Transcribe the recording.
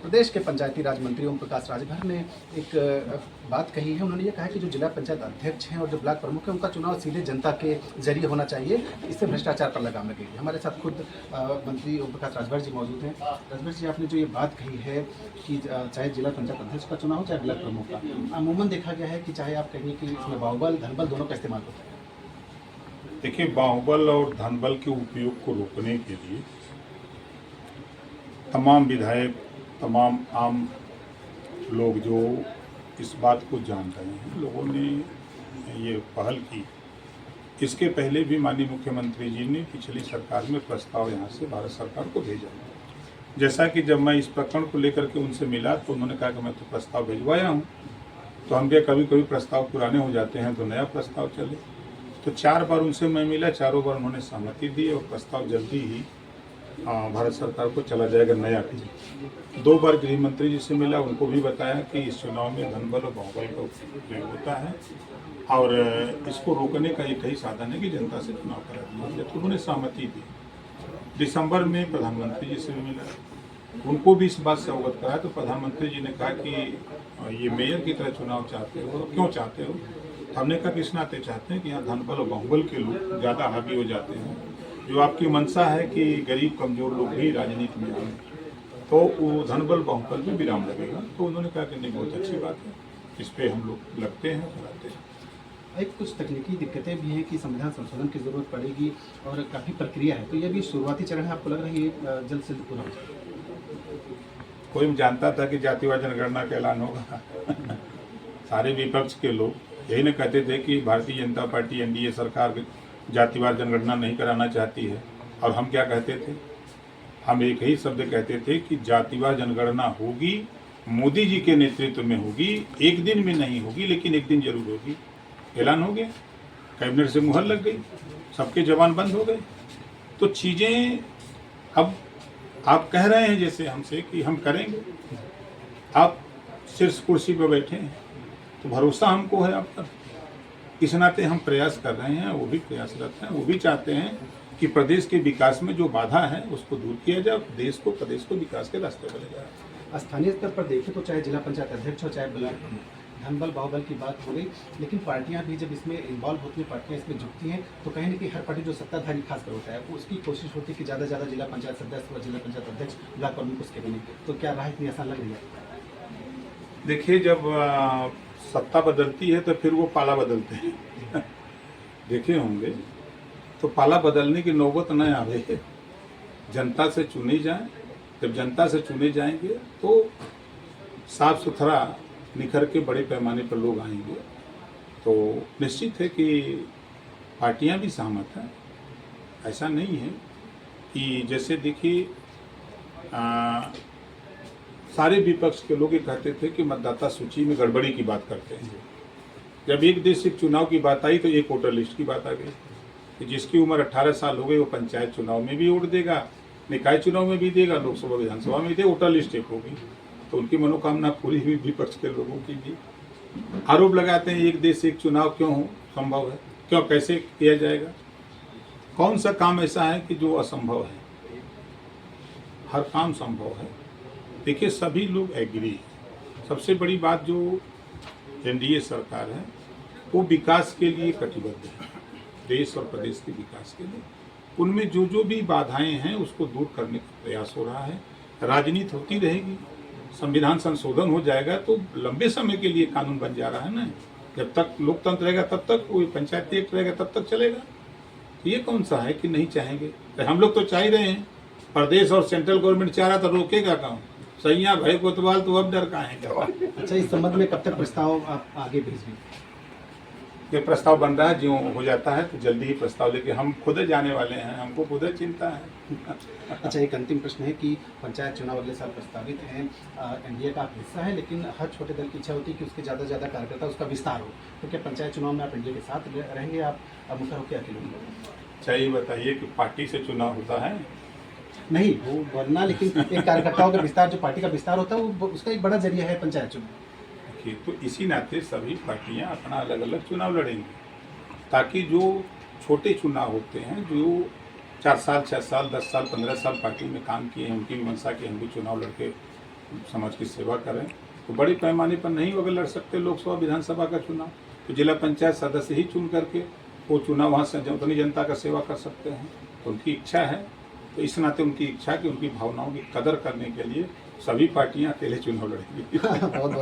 प्रदेश के पंचायती राज मंत्री ओम प्रकाश राजभर ने एक बात कही है। उन्होंने ये कहा कि जो जिला पंचायत अध्यक्ष हैं और जो ब्लॉक प्रमुख हैं, उनका चुनाव सीधे जनता के जरिए होना चाहिए, इससे भ्रष्टाचार पर लगाम लगेगी। हमारे साथ खुद मंत्री ओम प्रकाश राजभर जी मौजूद हैं। राजभर जी, आपने जो ये बात कही है कि चाहे जिला पंचायत अध्यक्ष का चुनाव हो चाहे ब्लॉक प्रमुख का, अमूमन देखा गया है कि चाहे आप कहिए कि इसमें बाहुबल धनबल दोनों का इस्तेमाल होता है। देखिए, बाहुबल और धनबल के उपयोग को रोकने के लिए तमाम विधायक, तमाम आम लोग जो इस बात को जान रहे हैं, लोगों ने ये पहल की। इसके पहले भी माननीय मुख्यमंत्री जी ने पिछली सरकार में प्रस्ताव यहाँ से भारत सरकार को भेजा। जैसा कि जब मैं इस प्रकरण को लेकर के उनसे मिला तो उन्होंने कहा कि मैं तो प्रस्ताव भिजवाया हूँ। तो हम क्या, कभी कभी प्रस्ताव पुराने हो जाते हैं तो नया प्रस्ताव चले। तो 4 बार उनसे मैं मिला, चारों बार उन्होंने सहमति दी और प्रस्ताव जल्दी ही भारत सरकार को चला जाएगा नया। 2 बार गृह मंत्री जी से मिला, उनको भी बताया कि इस चुनाव में धनबल और बाहुबल का उपयोग होता है और इसको रोकने का एक ही साधन है कि जनता से चुनाव करा दिया जाए। तो उन्होंने सहमति दी। दिसंबर में प्रधानमंत्री जी से भी मिला, उनको भी इस बात से अवगत कराया। तो प्रधानमंत्री जी ने कहा कि ये मेयर की तरह चुनाव चाहते हो, क्यों चाहते हो? हमने कहा कि इस नाते चाहते हैं कि यहाँ धनबल और बाहुबल के लोग ज़्यादा हावी हो जाते हैं। जो आपकी मंशा है कि गरीब कमजोर लोग भी राजनीति में आए, तो वो धनबल बाहुबल में विराम लगेगा। तो उन्होंने कहा कि नहीं, बहुत अच्छी बात है, इस पर हम लोग लगते हैं, कराते हैं। एक कुछ तकनीकी दिक्कतें भी हैं कि संविधान संशोधन की जरूरत पड़ेगी और काफ़ी प्रक्रिया है, तो ये भी शुरुआती चरण है। आपको लग रहा है ये जल्द से जल्द पूरा हो जाएगा? कोई जानता था कि जातिवार जनगणना का ऐलान होगा? सारे विपक्ष के लोग यही न कहते थे कि भारतीय जनता पार्टी एनडीए सरकार जातिवार जनगणना नहीं कराना चाहती है। और हम क्या कहते थे? हम एक ही शब्द कहते थे कि जातिवार जनगणना होगी, मोदी जी के नेतृत्व में होगी, एक दिन में नहीं होगी लेकिन एक दिन जरूर होगी। ऐलान हो गया, कैबिनेट से मुहर लग गई, सबके जवान बंद हो गए। तो चीज़ें अब आप कह रहे हैं जैसे हमसे कि हम करेंगे, आप शीर्ष कुर्सी पर बैठे हैं तो भरोसा हमको है आप पर। इस नाते हम प्रयास कर रहे हैं, वो भी प्रयासरत हैं। वो भी चाहते हैं कि प्रदेश के विकास में जो बाधा है उसको दूर किया जाए, देश को, प्रदेश को विकास के रास्ते पर ले जाए। स्थानीय स्तर पर देखें तो चाहे जिला पंचायत अध्यक्ष हो चाहे ब्लॉक प्रमुख, धनबल बाहुबल की बात हो गई, लेकिन पार्टियां भी जब इसमें इन्वॉल्व होती हैं, पार्टियां इसमें जुटती हैं, तो कहीं ना कहीं हर पार्टी जो सत्ताधारी खासकर होता है, उसकी कोशिश होती है कि ज़्यादा से ज़्यादा जिला पंचायत सदस्य और जिला पंचायत अध्यक्ष ब्लॉक प्रमुख उसके बने। तो क्या राह इतनी आसान लग रही है? देखिए, जब सत्ता बदलती है तो फिर वो पाला बदलते हैं। देखे होंगे तो पाला बदलने की नौबत न आवे, जनता से चुने जाएं। जब जनता से चुने जाएंगे तो साफ सुथरा निखर के बड़े पैमाने पर लोग आएंगे। तो निश्चित है कि पार्टियां भी सहमत हैं। ऐसा नहीं है कि जैसे देखिए सारे विपक्ष के लोग ये कहते थे कि मतदाता सूची में गड़बड़ी की बात करते हैं। जब एक देश एक चुनाव की बात आई तो एक वोटर लिस्ट की बात आ गई कि जिसकी उम्र 18 साल हो गई वो पंचायत चुनाव में भी वोट देगा, निकाय चुनाव में भी देगा, लोकसभा विधानसभा में भी, वोटर लिस्ट एक होगी। तो उनकी मनोकामना पूरी हुई, विपक्ष के लोगों की भी। आरोप लगाते हैं एक देश एक चुनाव क्यों संभव है, क्यों, कैसे किया जाएगा? कौन सा काम ऐसा है कि जो असंभव है? हर काम संभव है। देखिए, सभी लोग एग्री हैं। सबसे बड़ी बात जो एनडीए सरकार है वो विकास के लिए कटिबद्ध है, देश और प्रदेश के विकास के लिए। उनमें जो जो भी बाधाएं हैं उसको दूर करने का प्रयास हो रहा है। राजनीति होती रहेगी, संविधान संशोधन हो जाएगा तो लंबे समय के लिए कानून बन जा रहा है ना। जब तक लोकतंत्र रहेगा तब तक, कोई पंचायती एक्ट रहेगा तब तक चलेगा। ये कौन सा है कि नहीं चाहेंगे? तो हम लोग तो चाह रहे हैं, प्रदेश और सेंट्रल गवर्नमेंट चाह रहा तो रोकेगा कौन? सैया भाई कोतवाल तो अब डर कहाँ है? अच्छा, इस संबंध में कब तक प्रस्ताव आप आगे भेजेंगे? ये प्रस्ताव बन रहा है, जो हो जाता है तो जल्दी ही प्रस्ताव लेके हम खुद जाने वाले हैं, हमको खुद चिंता है। अच्छा, एक अंतिम प्रश्न है कि पंचायत चुनाव अगले साल प्रस्तावित हैं, एनडीए का आप हिस्सा है, लेकिन हर छोटे दल की इच्छा होती है कि उसके ज़्यादा से ज़्यादा कार्यकर्ता, उसका विस्तार हो। तो क्या पंचायत चुनाव में आप एनडीए के साथ रहेंगे, आप मुखर होकर अकेले होंगे? चाहिए बताइए कि पार्टी से चुनाव होता है? नहीं, वो वरना, लेकिन एक कार्यकर्ताओं का विस्तार, जो पार्टी का विस्तार होता है, वो उसका एक बड़ा जरिया है पंचायत चुनाव। तो इसी नाते सभी पार्टियां अपना अलग अलग चुनाव लड़ेंगी, ताकि जो छोटे चुनाव होते हैं, जो 4 साल, 6 साल, 10 साल, 15 साल पार्टी में काम किए हैं, उनकी भी मंशा की हम भी चुनाव लड़के समाज की सेवा करें। तो बड़े पैमाने पर नहीं अगर लड़ सकते लोकसभा विधानसभा का चुनाव, तो जिला पंचायत सदस्य ही चुन करके वो चुनाव वहाँ से उतनी जनता का सेवा कर सकते हैं। तो उनकी इच्छा है, तो इस नाते उनकी इच्छा की उनकी भावनाओं की कदर करने के लिए सभी पार्टियां अकेले चुनाव लड़ेंगी। बहुत